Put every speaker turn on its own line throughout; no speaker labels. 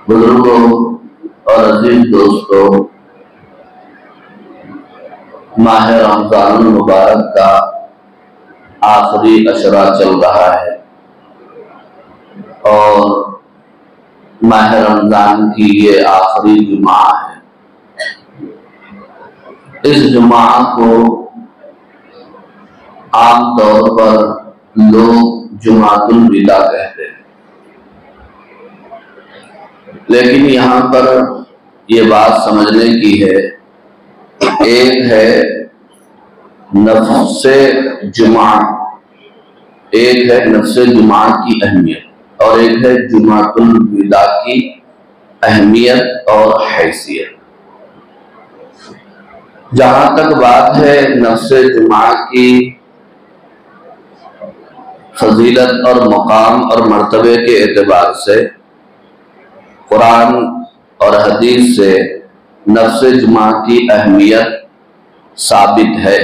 بزرگوں اور عزیز دوستوں، ماہ رمضان المبارک کا آخری عشرہ چل رہا ہے اور ماہ رمضان کی یہ آخری جمعہ ہے۔ اس جمعہ کو عام طور پر لوگ جمعۃ الوداع کہتے ہیں، لیکن یہاں پر یہ بات سمجھنے کی ہے، ایک ہے نفس جمعہ، ایک ہے نفس جمعہ کی اہمیت، اور ایک ہے جمعۃ الوداع کی اہمیت اور حیثیت۔ جہاں تک بات ہے نفس جمعہ کی فضیلت اور مقام اور مرتبے کے اعتبار سے قرآن اور حدیث سے نفس جمعہ کی اہمیت ثابت ہے۔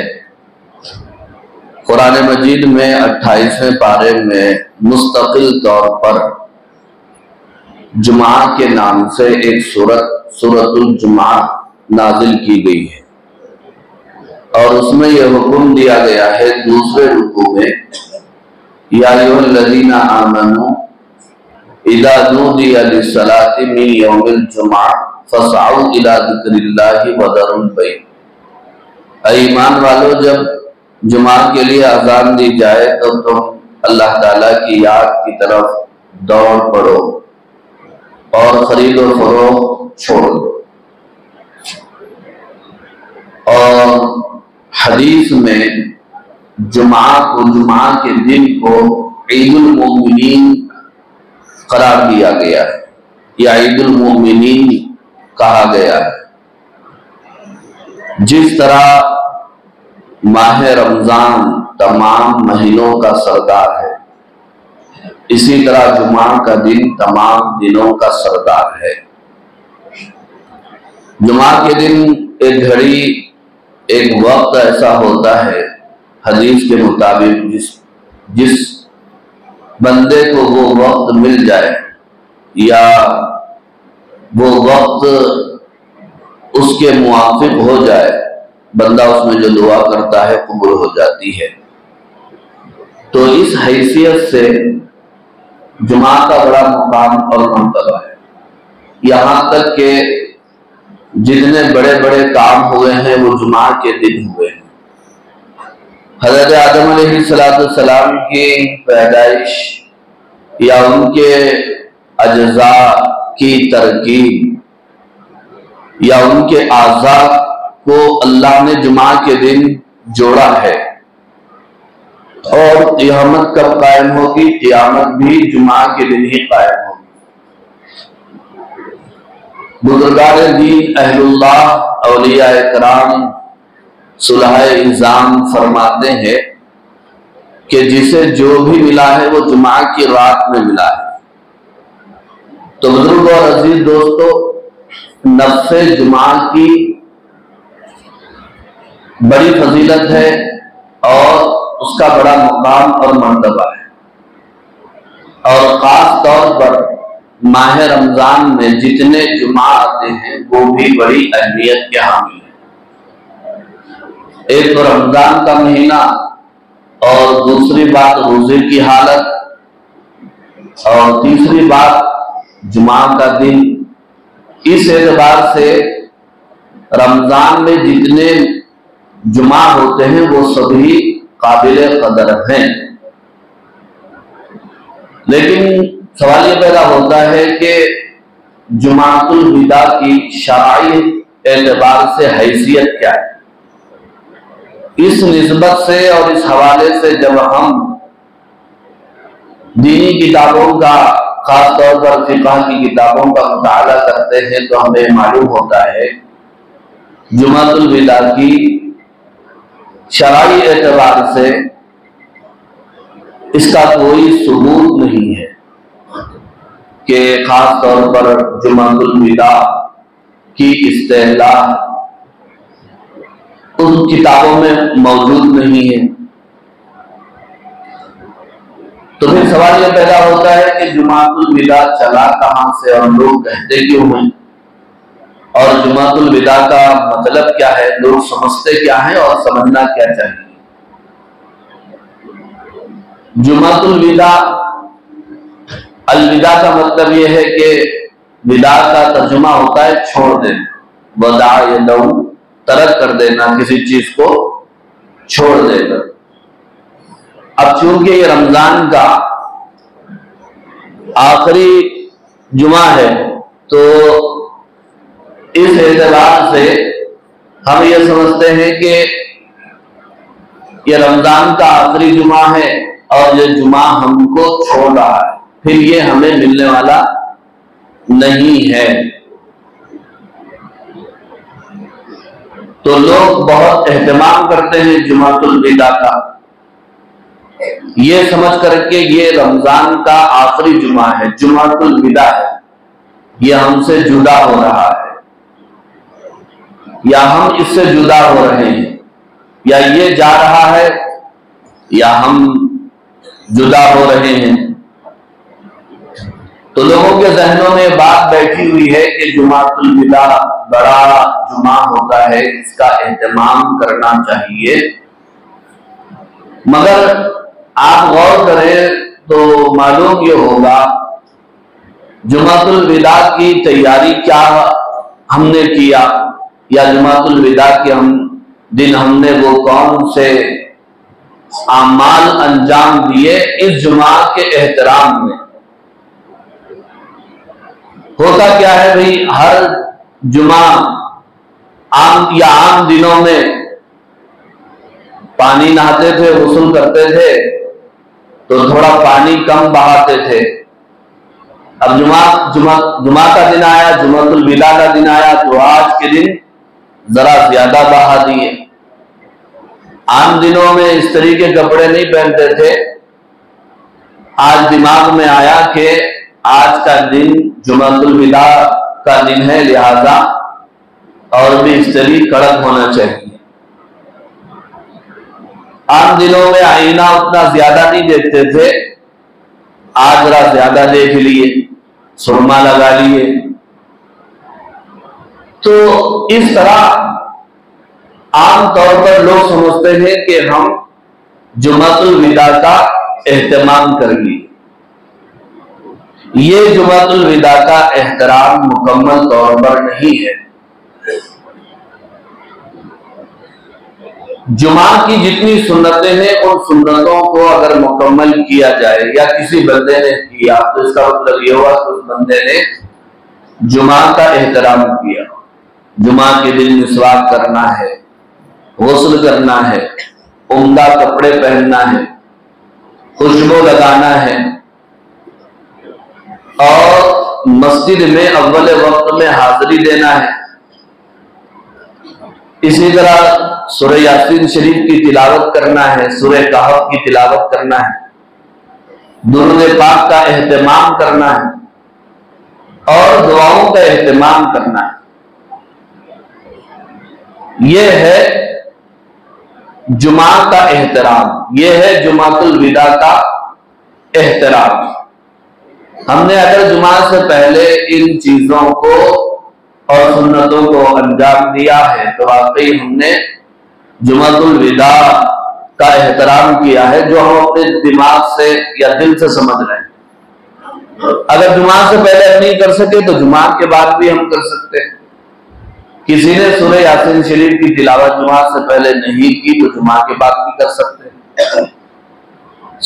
قرآن مجید میں 28ویں پارے میں مستقل طور پر جمعہ کے نام سے ایک سورۃ الجمعہ نازل کی گئی ہے، اور اس میں یہ حکم دیا گیا ہے دوسرے رکوع میں، یا ایھا الذین آمنوا اذا نودی للصلاۃ من یوم الجمعہ فاسعوا الی ذکر اللہ وذروا البیع۔ اے ایمان والو، جب جمعہ کے لیے اذان دی جائے تو تم اللہ تعالیٰ کی یاد کی طرف دوڑ پڑو اور خرید و فروخت چھوڑ دو۔ اور حدیث میں جمعہ کے دن کو عید المومنین قرار دیا گیا ہے، یا عید المومنین کہا گیا ہے۔ جس طرح ماہ رمضان تمام مہینوں کا سردار ہے، اسی طرح جمعہ کا دن تمام دنوں کا سردار ہے۔ جمعہ کے دن ایک گھڑی، ایک وقت ایسا ہوتا ہے حدیث کے مطابق جس بندے کو وہ وقت مل جائے یا وہ وقت اس کے موافق ہو جائے، بندہ اس میں جو دعا کرتا ہے قبول ہو جاتی ہے۔ تو اس حیثیت سے جمعہ کا بڑا مقام اور مرتبہ ہے، یہاں تک کہ جتنے بڑے بڑے کام ہوئے ہیں وہ جمعہ کے دن ہوئے ہیں۔ حضرت آدم علیہ السلام کی پیدائش یا ان کے اجزاء کی ترکیب یا ان کے اعضاء کو اللہ نے جمعہ کے دن جوڑا ہے، اور قیامت کب قائم ہوگی؟ قیامت بھی جمعہ کے دن ہی قائم ہوگی۔ بزرگان دین، اہل اللہ، اولیاء کرام صلح نظام فرماتے ہیں کہ جسے جو بھی ملا ہے وہ جمعہ کی رات میں ملا ہے۔ تو بزرگوں اور عزیز دوستو، نفس جمعہ کی بڑی فضیلت ہے اور اس کا بڑا مقام اور مرتبہ ہے، اور خاص طور پر ماہ رمضان میں جتنے جمعہ آتے ہیں وہ بھی بڑی اہمیت کے حامل ہیں۔ ایک تو رمضان کا مہینہ، اور دوسری بات روزے کی حالت، اور تیسری بات جمعہ کا دن۔ اس اعتبار سے رمضان میں جتنے جمعہ ہوتے ہیں وہ سبھی قابل قدر ہیں، لیکن سوال یہ پیدا ہوتا ہے کہ جمعۃ الوداع کی شرعی اعتبار سے حیثیت کیا ہے؟ اس نسبت سے اور اس حوالے سے جب ہم دینی کتابوں کا، خاص طور پر فقہ کی کتابوں کا مطالعہ کرتے ہیں تو ہمیں معلوم ہوتا ہے جمعۃ الوداع کی شرعی اعتبار سے اس کا کوئی ثبوت نہیں ہے کہ خاص طور پر جمعۃ الوداع کی اصطلاح ان کتابوں میں موجود نہیں ہے۔ تو پھر سوال یہ پیدا ہوتا ہے کہ جماعت الوداع چلا کہاں سے اور لوگ کہتے کیوں ہیں، اور جماعت الوداع کا مطلب کیا ہے، لوگ سمجھتے کیا ہیں اور سمجھنا کیا چاہیے۔ جماعت الوداع، الوداع کا مطلب یہ ہے کہ وداع کا ترجمہ ہوتا ہے چھوڑ دینا، وداع یدعو، ترک کر دینا، کسی چیز کو چھوڑ دینا۔ اب چونکہ یہ رمضان کا آخری جمعہ ہے تو اس اعتبار سے ہم یہ سمجھتے ہیں کہ یہ رمضان کا آخری جمعہ ہے اور یہ جمعہ ہم کو چھوڑ رہا ہے، پھر یہ ہمیں ملنے والا نہیں ہے۔ تو لوگ بہت اہتمام کرتے ہیں جمعۃ الوداع کا، یہ سمجھ کر کے یہ رمضان کا آخری جمعہ ہے، جمعۃ الوداع ہے، یہ ہم سے جدا ہو رہا ہے یا ہم اس سے جدا ہو رہے ہیں، یا یہ جا رہا ہے یا ہم جدا ہو رہے ہیں۔ تو لوگوں کے ذہنوں میں بات بیٹھی ہوئی ہے کہ جمعۃ الوداع بڑا جمعہ ہوتا ہے، اس کا اہتمام کرنا چاہیے، مگر آپ غور کریں تو معلوم یہ ہوگا جمعۃ الوداع کی تیاری کیا ہم نے کیا، یا جمعۃ الوداع کے دن ہم نے وہ کون سے اعمال انجام دیے اس جمعہ کے احترام میں۔ ہوتا کیا ہے بھئی، ہر جمعہ عام دنوں میں پانی نہاتے تھے، غسل کرتے تھے تو تھوڑا پانی کم بہاتے تھے۔ اب جمعہ کا دن آیا، جمعۃ الوداع کا دن آیا تو آج کے دن ذرا زیادہ بہا دیے۔ عام دنوں میں اس طریقے کپڑے نہیں پہنتے تھے، آج دماغ میں آیا کہ آج کا دن جمعۃ الوداع کا دن ہے، لہذا اور بھی اس طریقے کڑک ہونا چاہیے۔ عام دنوں میں آئینہ اتنا زیادہ نہیں دیکھتے تھے، آج ذرا زیادہ دیکھ لیے، سرما لگا لیے۔ تو اس طرح عام طور پر لوگ سمجھتے ہیں کہ ہم جمعۃ الوداع کا اہتمام کر لیے۔ یہ جمعۃ الوداع کا احترام مکمل طور پر نہیں ہے۔ جمعہ کی جتنی سنتیں ہیں ان سنتوں کو اگر مکمل کیا جائے یا کسی بندے نے کیا تو اس کا مطلب یہ ہوا کہ اس بندے نے جمعہ کا احترام کیا۔ جمعہ کے دن مسواک کرنا ہے، غسل کرنا ہے، عمدہ کپڑے پہننا ہے، خوشبو لگانا ہے، اور مسجد میں اول وقت میں حاضری دینا ہے۔ اسی طرح سورہ یاسین شریف کی تلاوت کرنا ہے، سورہ کہف کی تلاوت کرنا ہے، درود پاک کا اہتمام کرنا ہے اور دعاؤں کا اہتمام کرنا ہے۔ یہ ہے جمعہ کا احترام، یہ ہے جمعۃ الوداع کا احترام۔ ہم نے اگر جمعہ سے پہلے ان چیزوں کو اور سنتوں کو انجام دیا ہے تو واقعی ہم نے جمعۃ الوداع کا احترام کیا ہے، جو ہم اپنے دماغ سے یا دل سے سمجھ رہے ہیں۔ اگر جمعہ سے پہلے ہم نہیں کر سکے تو جمعہ کے بعد بھی ہم کر سکتے ہیں۔ کسی نے سورہ یاسین شریف کی تلاوت جمعہ سے پہلے نہیں کی تو جمعہ کے بعد بھی کر سکتے ہیں۔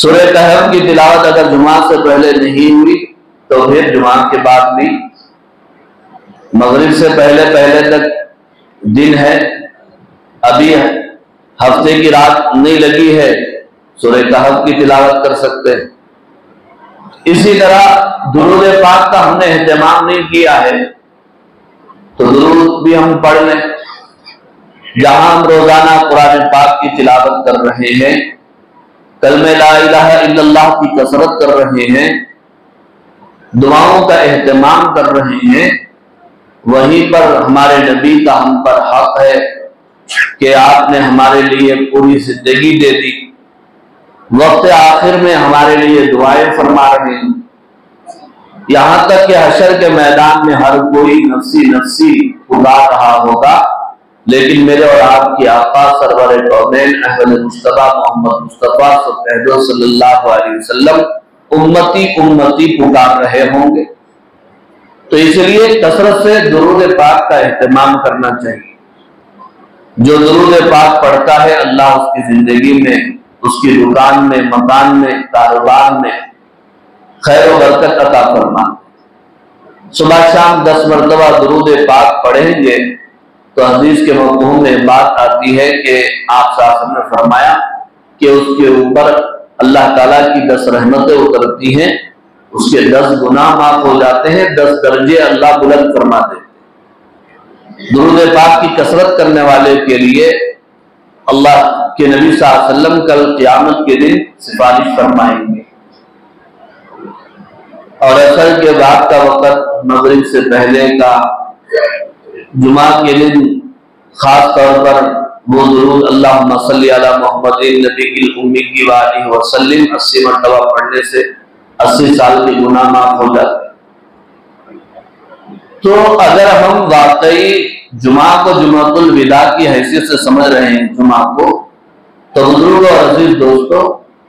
سورہ کہف کی تلاوت اگر جمعہ سے پہلے نہیں ہوئی تو پھر جمعہ کے بعد بھی، مغرب سے پہلے تک دن ہے، ابھی ہفتے کی رات نہیں لگی ہے، سورہ کہف کی تلاوت کر سکتے ہیں۔ اسی طرح درود پاک کا ہم نے اہتمام نہیں کیا ہے تو درود بھی ہم پڑھ لیں۔ جہاں ہم روزانہ قرآن پاک کی تلاوت کر رہے ہیں، کلمہ لا الہ الا اللہ کی کثرت کر رہے ہیں، دعاؤں کا اہتمام کر رہے ہیں، وہیں پر ہمارے نبی کا ہم پر حق ہے کہ آپ نے ہمارے لیے پوری زندگی دے دی، وقت آخر میں ہمارے لیے دعائیں فرما رہے ہیں، یہاں تک کہ حشر کے میدان میں ہر کوئی نفسی نفسی پکار رہا ہوگا، لیکن میرے اور آپ کی آقا سرور کونین احمد مصطفیٰ محمد مصطفیٰ صلی اللہ علیہ وسلم امتی امتی پکار رہے ہوں گے۔ تو اس لیے کثرت سے درود پاک کا اہتمام کرنا چاہیے۔ جو درود پاک پڑھتا ہے اللہ اس کی زندگی میں، اس کی دکان میں، مکان میں، کاروبار میں خیر و برکت عطا فرماتا۔ صبح شام 10 مرتبہ درود پاک پڑھیں گے تو حدیث کے مفہوم میں بات آتی ہے کہ آپ صلی اللہ علیہ وسلم نے فرمایا کہ اس کے اوپر اللہ تعالیٰ کی 10 رحمتیں اترتی ہیں، اس کے 10 گناہ معاف ہو جاتے ہیں، 10 درجے اللہ بلند فرما دیتے ہیں۔ درود پاک کی کثرت کرنے والے کے لیے اللہ کے نبی صلی اللہ علیہ وسلم کل قیامت کے دن سفارش فرمائیں گے، اور عصر کے بعد کا وقت، مغرب سے پہلے کا، جمعہ کے دن خاص طور پر وہ درود اللہم صلی علی محمد نبی الامی کی وآلہ وسلم 80 مرتبہ پڑھنے سے 80 سال کے گناہ معاف ہو جاتے ہیں۔ تو اگر ہم واقعی جمعہ کو جمعۃ الوداع کی حیثیت سے سمجھ رہے ہیں جمعہ کو، تو بزرگ اور عزیز دوستو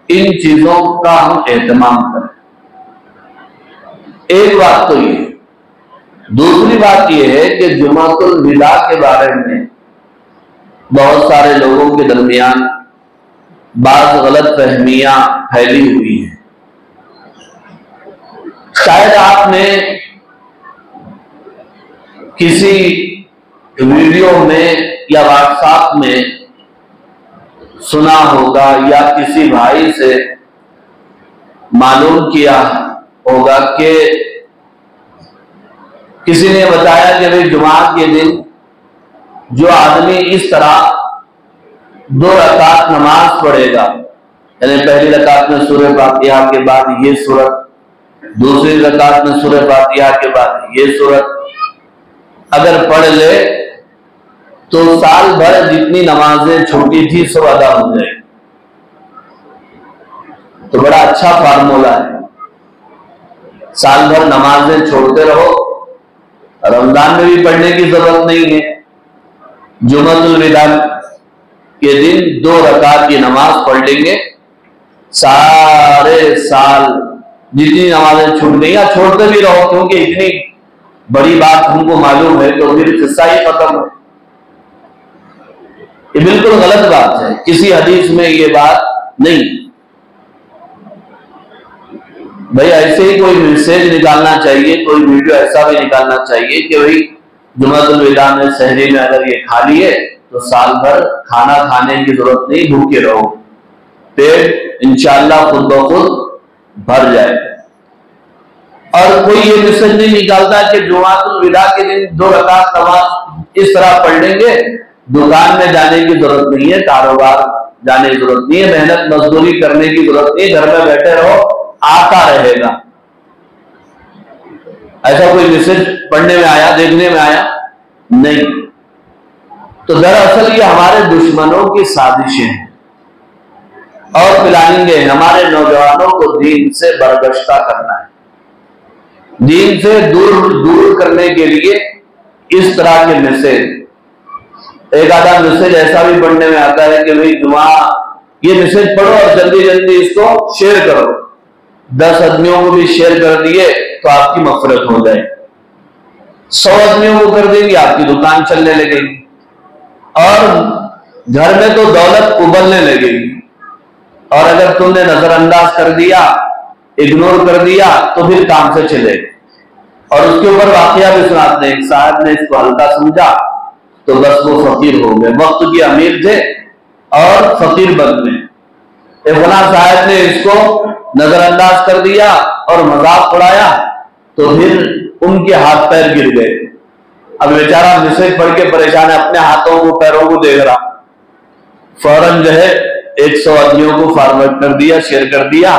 ان چیزوں کا ہم اہتمام کریں۔ ایک بات تو یہ، دوسری بات یہ ہے کہ جمعۃ الوداع کے بارے میں بہت سارے لوگوں کے درمیان بعض غلط فہمیاں پھیلی ہوئی ہیں۔ شاید آپ نے کسی ویڈیو میں یا واٹس ایپ میں سنا ہوگا یا کسی بھائی سے معلوم کیا ہوگا کہ کسی نے بتایا کہ بھئی جمعہ کے دن جو آدمی اس طرح 2 رکعت نماز پڑھے گا، یعنی پہلی رکعت میں سورہ فاتحہ کے بعد یہ سورت، دوسری رکعت میں سورہ فاتحہ کے بعد یہ سورت اگر پڑھ لے تو سال بھر جتنی نمازیں چھوٹی تھی سب ادا ہو جائے۔ تو بڑا اچھا فارمولا ہے، سال بھر نمازیں چھوڑتے رہو، رمضان میں بھی پڑھنے کی ضرورت نہیں ہے، جمعۃ الوداع کے دن 2 رکعت کی نماز پڑھ لیں گے، سارے سال جتنی نمازیں چھوٹ گئی یا چھوڑتے بھی رہو، کیونکہ اتنی بڑی بات ہم کو معلوم ہے تو پھر قصہ ہی ختم ہے۔ یہ بالکل غلط بات ہے، کسی حدیث میں یہ بات نہیں۔ بھئی ایسے ہی کوئی میسیج نکالنا چاہیے، کوئی ویڈیو ایسا بھی نکالنا چاہیے کہ بھئی جمعۃ الوداع میں سحری میں اگر یہ کھا لیے تو سال بھر کھانا کھانے کی ضرورت نہیں، بھوکے رہو، پیٹ انشاءاللہ خود بخود بھر جائے۔ اور کوئی یہ میسج نہیں نکالتا کہ جمعۃ الوداع کے دن 2 رکعت نماز اس طرح پڑھ لیں گے، دکان میں جانے کی ضرورت نہیں ہے، کاروبار جانے کی ضرورت نہیں ہے، محنت مزدوری کرنے کی ضرورت نہیں ہے، گھر میں بیٹھے رہو آتا رہے گا۔ ایسا کوئی میسج پڑھنے میں آیا، دیکھنے میں آیا نہیں۔ تو دراصل یہ ہمارے دشمنوں کی سازشیں ہیں اور پلاننگیں ہیں، ہمارے نوجوانوں کو دین سے برگشتہ کرنا ہے، دین سے دور کرنے کے لیے اس طرح کے میسج۔ ایک آدھا میسج ایسا بھی پڑھنے میں آتا ہے کہ بھئی جمعہ یہ میسج پڑھو اور جلدی جلدی اس کو شیئر کرو، 10 آدمیوں کو بھی شیئر کر دیے تو آپ کی مغفرت ہو جائے، 100 آدمیوں کو کر دیں گے آپ کی دکان چلنے لگے گی، اور گھر میں تو دولت ابلنے لگے گی۔ اور اگر تم نے نظر انداز کر دیا، اگنور کر دیا تو پھر کام سے چلے گئے۔ اور اس کے اوپر واقعہ بھی سناتے ہیں، ایک صاحب نے اس کو ہلکا سمجھا تو بس وہ فقیر ہو گئے، وقت کے امیر تھے اور فقیر بن گئے۔ ایک فلاں صاحب نے اس کو نظر انداز کر دیا اور مذاق اڑایا تو پھر ان کے ہاتھ پیر گر گئے۔ اب بیچارہ میسج پڑھ کے پریشان ہے، اپنے ہاتھوں کو پیروں کو دیکھ رہا، فوراً جو ہے 100 آدمیوں کو فارورڈ کر دیا، شیئر کر دیا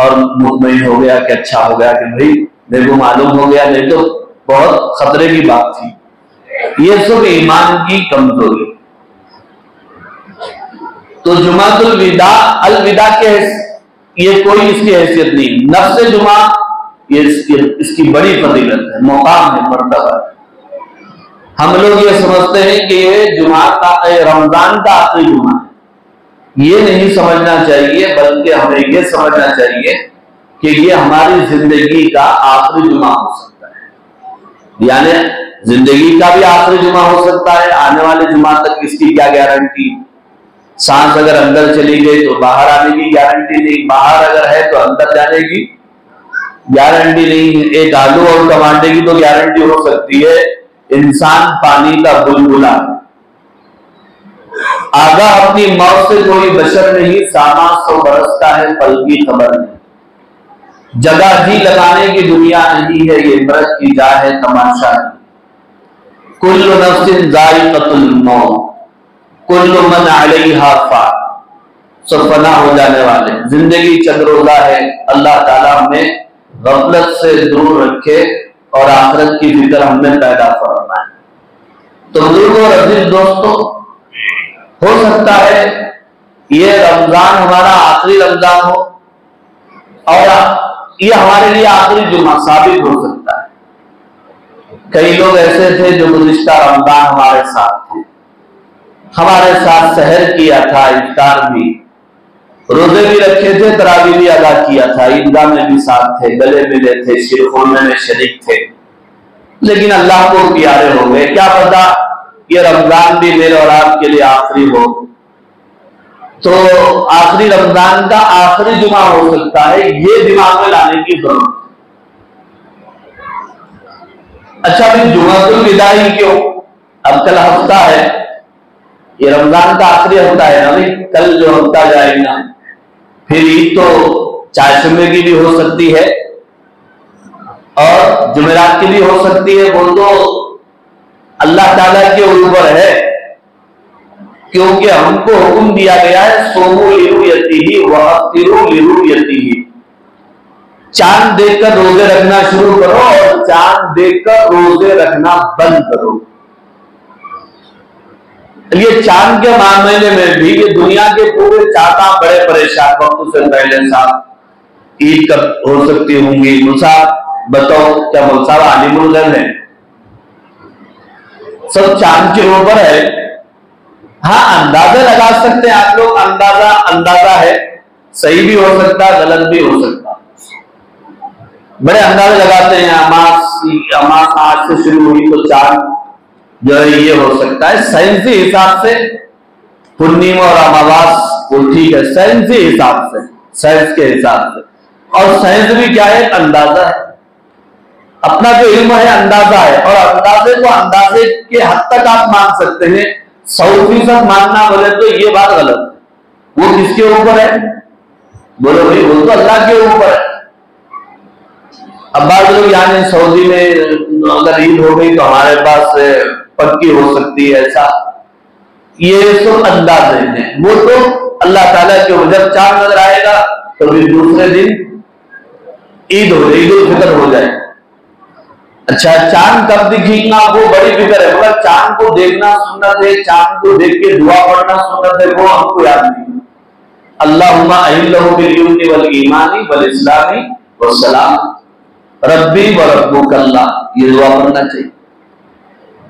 اور مطمئن ہو گیا کہ اچھا ہو گیا کہ بھئی میرے کو معلوم ہو گیا، نہیں تو بہت خطرے کی بات تھی۔ یہ سب ایمان کی کمزوری۔ تو جمعۃ الوداع، الوداع کے یہ کوئی اس کی حیثیت نہیں، نفس جمعہ یہ اس کی بڑی فضیلت ہے، مقام ہے، مرتبہ ہے۔ ہم لوگ یہ سمجھتے ہیں کہ یہ جمعہ کا رمضان کا آخری جمعہ ہے، یہ نہیں سمجھنا چاہیے، بلکہ ہمیں یہ سمجھنا چاہیے کہ یہ ہماری زندگی کا آخری جمعہ ہو سکتا ہے، یعنی زندگی کا بھی آخری جمعہ ہو سکتا ہے، آنے والے جمعہ تک اس کی کیا گارنٹی؟ سانس اگر اندر چلی گئی تو باہر آنے کی گارنٹی نہیں، باہر اگر ہے تو اندر جانے کی گارنٹی نہیں۔ ایک آلو اور ٹماٹر کی تو گارنٹی ہو سکتی ہے، انسان پانی کا بلبلا، آگاہ اپنی موت سے کوئی بشر نہیں، سامان 100 برس کا ہے، پل کی خبر نہیں، جگہ جی لگانے کی دنیا نہیں ہے، یہ مرض کی جا ہے تماشا نہیں۔ کل نفس ذائقۃ الموت کل من علیہا فان، سب فنا ہو جانے والے، زندگی چند روزہ ہے، اللہ تعالیٰ ہمیں غفلت سے دور رکھے اور آخرت کی فکر ہم میں پیدا فرمائے۔ تو بزرگوں اور عزیز دوستوں، ہو سکتا ہے یہ رمضان ہمارا آخری رمضان ہو اور یہ ہمارے لیے آخری جمعہ ثابت ہو سکتا ہے۔ کئی لوگ ایسے تھے جو گزشتہ رمضان ہمارے ساتھ تھے، ہمارے ساتھ سحر کیا تھا، افطار بھی، روزے بھی رکھے تھے، تراویح بھی ادا کیا تھا، عیدگاہ میں بھی ساتھ تھے، گلے ملے تھے، شیر خورمے میں شریک تھے، لیکن اللہ کو پیارے ہو گئے۔ کیا پتا یہ رمضان بھی میرے اور آپ کے لیے آخری ہو، تو آخری رمضان کا آخری جمعہ ہو سکتا ہے، یہ دماغ میں لانے کی ضرورت۔ اچھا پھر جمعۃ الوداع کیوں؟ اب کل ہفتہ ہے، یہ رمضان کا آخری ہفتہ ہے نا، کل جو ہفتہ جائے گا، پھر عید تو چاشمے کی بھی ہو سکتی ہے اور جمعرات کی بھی ہو سکتی ہے، وہ تو اللہ تعالیٰ کے اوپر ہے، کیونکہ ہم کو حکم دیا گیا ہے صوموا لرؤیتہ وافطروا لرؤیتہ، چاند دیکھ کر روزے رکھنا شروع کرو اور چاند دیکھ کر روزے رکھنا بند کرو۔ یہ چاند کے معاملے میں بھی یہ دنیا کے پورے چاہتا بڑے پریشان، وقت سے پہلے صاحب عید کب ہو سکتی ہوں گی، مصعب بتاؤ کیا مصعب عالم الغیب ہے، سب چاند کے اوپر ہے۔ ہاں اندازہ لگا سکتے ہیں آپ لوگ، اندازہ ہے، صحیح بھی ہو سکتا ہے، غلط بھی ہو سکتا، بڑے اندازے لگاتے ہیں، اماس آج سے شروع ہوئی تو چاند جو ہے یہ ہو سکتا ہے، سائنسی حساب سے پورنیما اور اماواس وہ ٹھیک ہے، سائنسی حساب سے، سائنس کے حساب سے، اور سائنس بھی کیا ہے؟ اندازہ ہے، اپنا جو علم ہے اندازہ ہے، اور اندازے کو اندازے کے حد تک آپ مان سکتے ہیں، 100% ماننا بولے تو یہ بات غلط ہے۔ وہ کس کے اوپر ہے؟ بولو بھائی وہ تو اللہ کے اوپر ہے۔ اب بعض لوگ یعنی سعودی میں اگر عید ہو گئی تو ہمارے پاس پکی ہو سکتی ہے، ایسا یہ سب اندازے ہیں، وہ تو اللہ تعالیٰ کے اوپر، جب چاند نظر آئے گا تو پھر دوسرے دن عید ہو جائے، عید الفطر ہو جائے۔ اچھا چاند کب دکھنا وہ بڑی فکر ہے، مگر چاند کو دیکھنا سنت ہے، چاند کو دیکھ کے دعا پڑھنا سنت ہے، وہ ہم کو یاد نہیں۔ اللہم اہلہ بالیمن والایمان والاسلام والسلام ربی وربک اللہ، یہ دعا پڑھنا چاہیے۔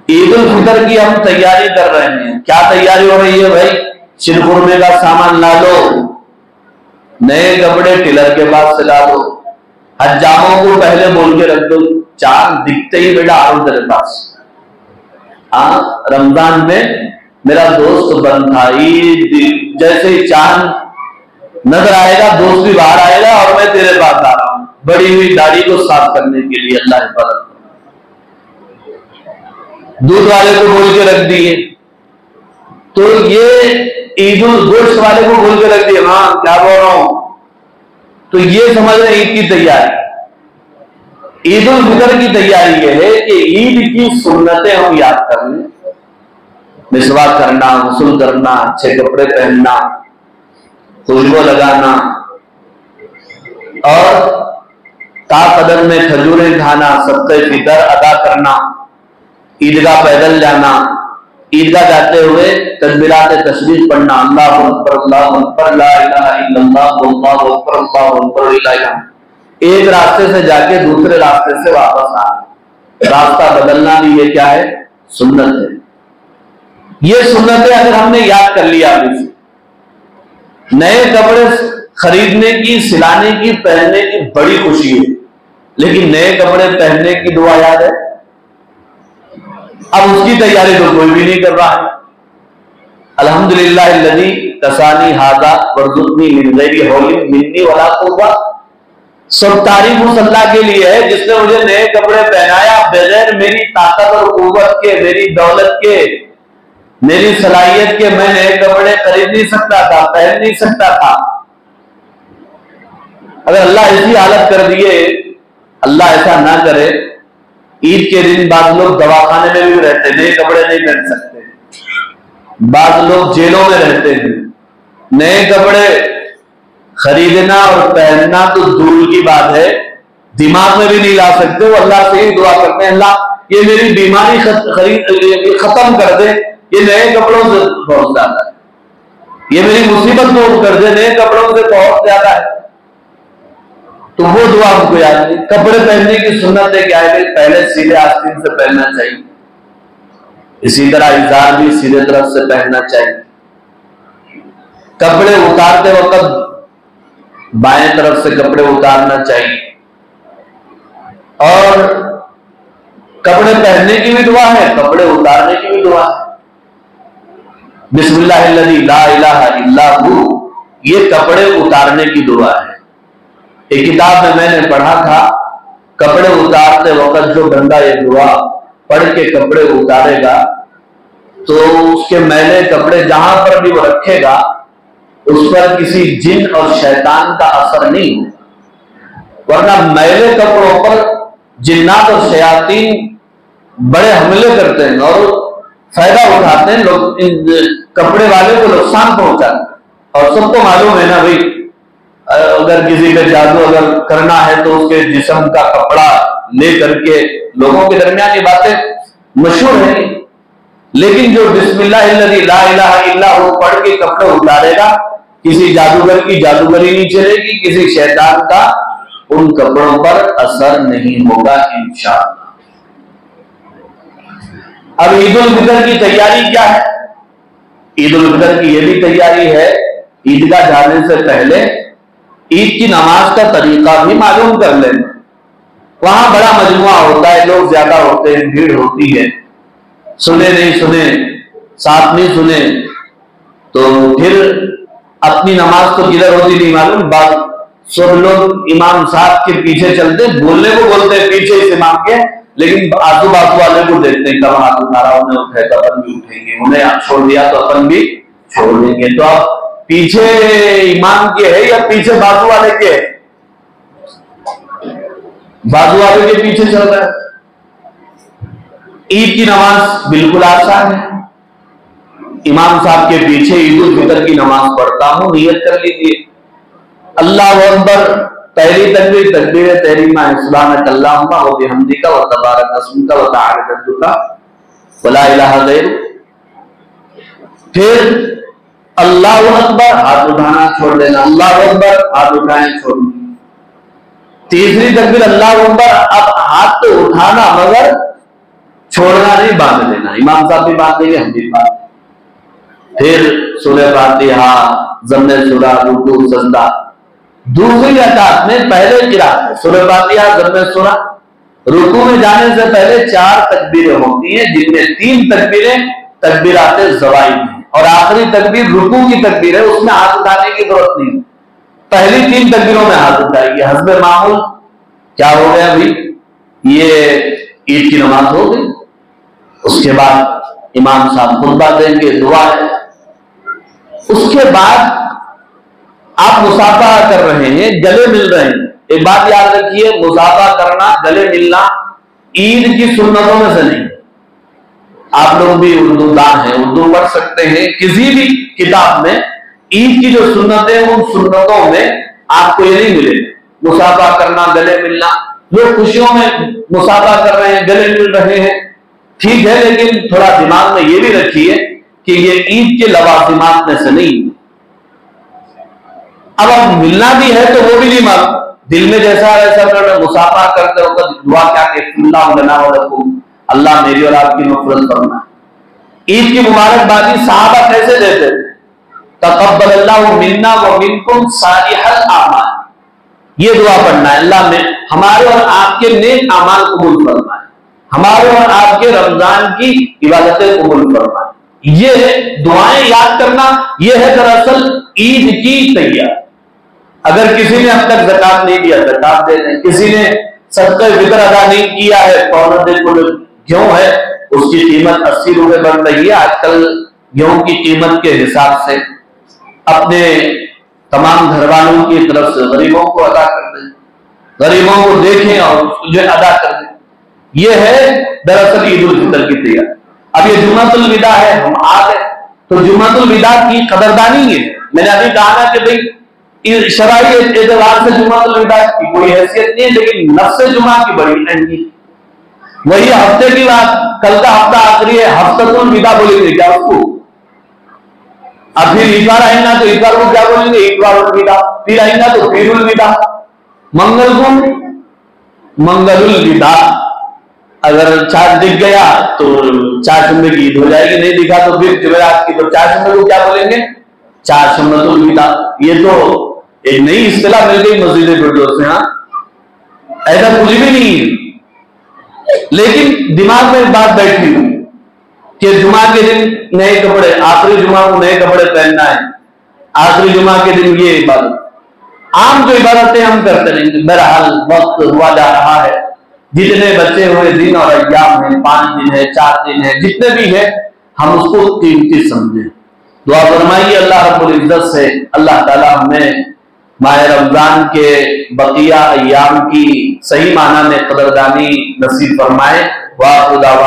عید الفطر کی ہم تیاری کر رہے ہیں، کیا تیاری ہو رہی ہے بھائی؟ شیر خورمے کا سامان لا لو، نئے کپڑے ٹیلر کے پاس سے لا دو، حجاموں کو پہلے بول کے رکھ دو، چاند دکھتے ہی بیٹا آؤ تیرے پاس۔ ہاں رمضان میں میرا دوست بن تھا، عید جیسے ہی چاند نظر آئے گا دوست بھی باہر آئے گا اور میں تیرے پاس آ رہا ہوں، بڑی ہوئی داڑھی کو صاف کرنے کے لیے، اللہ حفاظت۔ دودھ والے کو بول کے رکھ دیے، تو یہ عید الگوشت والے کو بول کے رکھ دیے، ہاں کیا بول رہا ہوں، تو یہ سمجھ رہے عید کی تیاری۔ عید الفطر کی تیاری یہ ہے کہ عید کی سنتیں ہم یاد کر لیں، مسواک کرنا، غسل کرنا، اچھے کپڑے پہننا، خوشبو لگانا، اور تا قدر میں کھجوریں کھانا، صدقہ فطر ادا کرنا، عیدگاہ پیدل جانا، عیدگاہ جاتے ہوئے تکبیرات تشریف پڑھنا، اللہ اکبر لا الہ الا اللہ واللہ اکبر اللہ اکبر لا الہ، ایک راستے سے جا کے دوسرے راستے سے واپس آنا، راستہ بدلنا بھی یہ کیا ہے؟ سنت ہے۔ یہ سنتیں اگر ہم نے یاد کر لیا ابھی سے، نئے کپڑے خریدنے کی، سلانے کی، پہننے کی بڑی خوشی ہے، لیکن نئے کپڑے پہننے کی دعا یاد ہے؟ اب اس کی تیاری تو کوئی بھی نہیں کر رہا ہے۔ الحمدللہ الذی کسانی ھذا وارزقنی من غیر حول منی ولا قوۃ، سب تعریف اس اللہ کے لیے ہے جس نے مجھے نئے کپڑے پہنایا بغیر میری طاقت اور قوت کے، میری دولت کے، میری صلاحیت کے میں نئے کپڑے خرید نہیں سکتا تھا، پہن نہیں سکتا تھا۔ اگر اللہ ایسی حالت کر دیے، اللہ ایسا نہ کرے، عید کے دن بعض لوگ دواخانے میں بھی رہتے، نئے کپڑے نہیں پہن سکتے، بعض لوگ جیلوں میں رہتے ہیں، نئے کپڑے خریدنا اور پہننا تو دور کی بات ہے، دماغ میں بھی نہیں لا سکتے۔ وہ اللہ سے ہی دعا کرتے ہیں، اللہ یہ میری بیماری ختم کر دے، یہ نئے کپڑوں سے بہت زیادہ ہے، یہ میری مصیبت دور کر دے، نئے کپڑوں سے بہت زیادہ ہے۔ تو وہ دعا ہم کو یاد نہیں۔ کپڑے پہننے کی سنت ہے کیا ہے؟ پہلے سیدھے آستین سے پہننا چاہیے، اسی طرح ازار بھی سیدھے طرف سے پہننا چاہیے، کپڑے اتارتے وقت بائیں طرف سے کپڑے اتارنا چاہیے، اور کپڑے پہننے کی بھی دعا ہے، کپڑے اتارنے کی بھی دعا ہے۔ بسم اللہ الذی لا الہ الا ہو، یہ کپڑے اتارنے کی دعا ہے۔ ایک کتاب میں نے پڑھا تھا، کپڑے اتارتے وقت جو بندہ یہ دعا پڑھ کے کپڑے اتارے گا تو اس کے میلے کپڑے جہاں پر بھی وہ رکھے گا اس پر کسی جن اور شیطان کا اثر نہیں ہو، ورنہ میلے کپڑوں پر جنات اور شیاطین بڑے حملے کرتے ہیں اور فائدہ اٹھاتے ہیں، لوگ ان کپڑے والے کو نقصان پہنچاتے ہیں۔ اور سب کو معلوم ہے نا بھائی، اگر کسی پہ جادو اگر کرنا ہے تو اس کے جسم کا کپڑا لے کر کے لوگوں کے درمیان یہ باتیں مشہور ہیں، لیکن جو بسم اللہ الذی لا الہ الا ہو پڑھ کے کپڑے اتارے گا، کسی جادوگر کی جادوگری نہیں چلے گی، کسی شیطان کا ان کپڑوں پر اثر نہیں ہوگا انشاءاللہ۔ اب عید الفطر کی تیاری کیا ہے؟ عید الفطر کی یہ بھی تیاری ہے، عیدگاہ جانے سے پہلے عید کی نماز کا طریقہ بھی معلوم کر لینا۔ وہاں بڑا مجموعہ ہوتا ہے، لوگ زیادہ ہوتے ہیں، بھیڑ ہوتی ہے، سنے نہیں سنے، ساتھ نہیں سنے، تو پھر اپنی نماز تو کدھر ہوتی نہیں معلوم، بعض سب لوگ امام صاحب کے پیچھے چلتے، بولنے کو بولتے ہیں پیچھے اس امام کے، لیکن آزو بازو والے کو دیکھتے ہیں، کب ہاتھ اٹھا رہا، انہیں اٹھائے تو اپن بھی اٹھیں گے، انہیں چھوڑ دیا تو اپن بھی چھوڑ دیں گے۔ تو اب پیچھے امام کے ہے یا پیچھے بازو والے کے ہے؟ بازو والے کے پیچھے چل رہا ہے۔ عید کی نماز بالکل آسان ہے، امام صاحب کے پیچھے عید الفطر کی نماز پڑھتا ہوں، نیت کر لیجیے، اللہ اکبر، پہلی تکبیر تکبیر تحریمہ سبحانک اللہم و بحمدک و تبارک اسمک و تعالی جدک ولا الہ غیرک، پھر اللہ اکبر، ہاتھ اٹھانا چھوڑ دینا، اللہ اکبر، ہاتھ اٹھائیں چھوڑ دینا، تیسری تکبیر اللہ اکبر، اب ہاتھ تو اٹھانا مگر چھوڑنا نہیں، باندھ لینا، امام صاحب بھی باندھ دیں گے، ہم بھی باندھ دیں گے، پھر سورہ فاتحہ، ضم سورہ، رکوع، سجدہ۔ دوسری رکعت میں پہلے قرات ہے سورہ فاتحہ، ضم سورہ، رکوع میں جانے سے پہلے 4 تکبیریں ہوتی ہیں، جن میں 3 تکبیریں تکبیرات زوائد ہیں، اور آخری تکبیر رکوع کی تکبیر ہے، اس میں ہاتھ اٹھانے کی ضرورت نہیں، پہلی 3 تکبیروں میں ہاتھ اٹھائیے، حسب معمول۔ کیا ہو گیا بھائی؟ یہ عید کی نماز ہو گئی۔ اس کے بعد امام صاحب خطبہ دیں گے، دعا ہے، اس کے بعد آپ مصافحہ کر رہے ہیں، گلے مل رہے ہیں۔ ایک بات یاد رکھیے، مصافحہ کرنا، گلے ملنا عید کی سنتوں میں سے نہیں۔ آپ لوگ بھی اردو دان ہیں، اردو پڑھ سکتے ہیں، کسی بھی کتاب میں عید کی جو سنتیں ہیں ان سنتوں میں آپ کو یہ نہیں ملے مصافحہ کرنا، گلے ملنا۔ لوگ خوشیوں میں مصافحہ کر رہے ہیں، گلے مل رہے ہیں، ٹھیک ہے، لیکن تھوڑا دماغ میں یہ بھی رکھیے کہ یہ عید کے لوازمات میں سے نہیں۔ اب ملنا بھی ہے تو وہ بھی نہیں مانگ، دل میں جیسا ویسا کرنا، مسافہ کرتے وقت دعا کیا کہ اللہ لنا ولکم، اللہ میری اور آپ کی مغفرت فرمائے۔ عید کی مبارکبادی صحابہ کیسے دیتے تھے؟ تقبل اللہ منا ومنکم صالح الاعمال، یہ دعا پڑھنا ہے، اللہ میں ہمارے اور آپ کے نیک اعمال قبول فرمائے، ہمارے اور آپ کے رمضان کی عبادتیں قبول فرمائے۔ یہ دعائیں یاد کرنا، یہ ہے دراصل عید کی تیاری۔ اگر کسی نے اب تک زکات نہیں دیا زکات دے دیں، کسی نے صدقہ فطر ادا نہیں کیا ہے، گیہوں ہے اس کی قیمت 80 روپے بن رہی ہے، آج کل گیہوں کی قیمت کے حساب سے اپنے تمام گھر والوں کی طرف سے غریبوں کو ادا کر دیں، غریبوں کو دیکھیں اور جو ادا کر دیں۔ یہ ہے دراصل عید الفطر کی تیاری۔ اب یہ جمعۃ الوداع ہے، ہم آ گئے تو جمعۃ الوداع کی قدردانی ہے۔ میں نے ابھی کہا نا کہ بھائی شرعی اعتبار سے جمعۃ الوداع کی کوئی حیثیت نہیں ہے، لیکن نفس جمعہ کی بڑی اہمیت۔ وہی ہفتے کی بات، کل کا ہفتہ آخری ہے، ہفتۃ الوداع بولیں گے کیا اس کو؟ اب پھر اتوار آئیں گا تو اتوار کو کیا بولیں گے؟ اتوار الوداع۔ پھر آئیں گا تو پھر الوداع۔ منگل کو منگل الوداع۔ اگر چاند دکھ گیا تو چاشمے کی عید ہو جائے گی، نہیں دکھا تو پھر جمعرات کی، تو چاشمے کو کیا بولیں گے؟ چاشمۃ الوداع۔ یہ تو ایک نئی اصطلاح مل گئی مسجد فردوس سے، ہاں ایسا کچھ بھی نہیں ہے، لیکن دماغ میں بات بیٹھی ہوئی کہ جمعہ کے دن نئے کپڑے، آخری جمعہ کو نئے کپڑے پہننا ہے، آخری جمعہ کے دن یہ عبادت، عام جو عبادتیں ہم کرتے رہیں گے۔ بہرحال وقت ہوا جا رہا ہے، جتنے بچے ہوئے دن اور ایام ہیں، 5 دن ہے، 4 دن ہے، جتنے بھی ہے، ہم اس کو قیمتی سمجھیں۔ دعا فرمائیے اللہ رب العزت سے اللہ تعالیٰ ہمیں ماہ رمضان کے بقیہ ایام کی صحیح معنی میں قدردانی نصیب فرمائے۔ وآخر دعوانا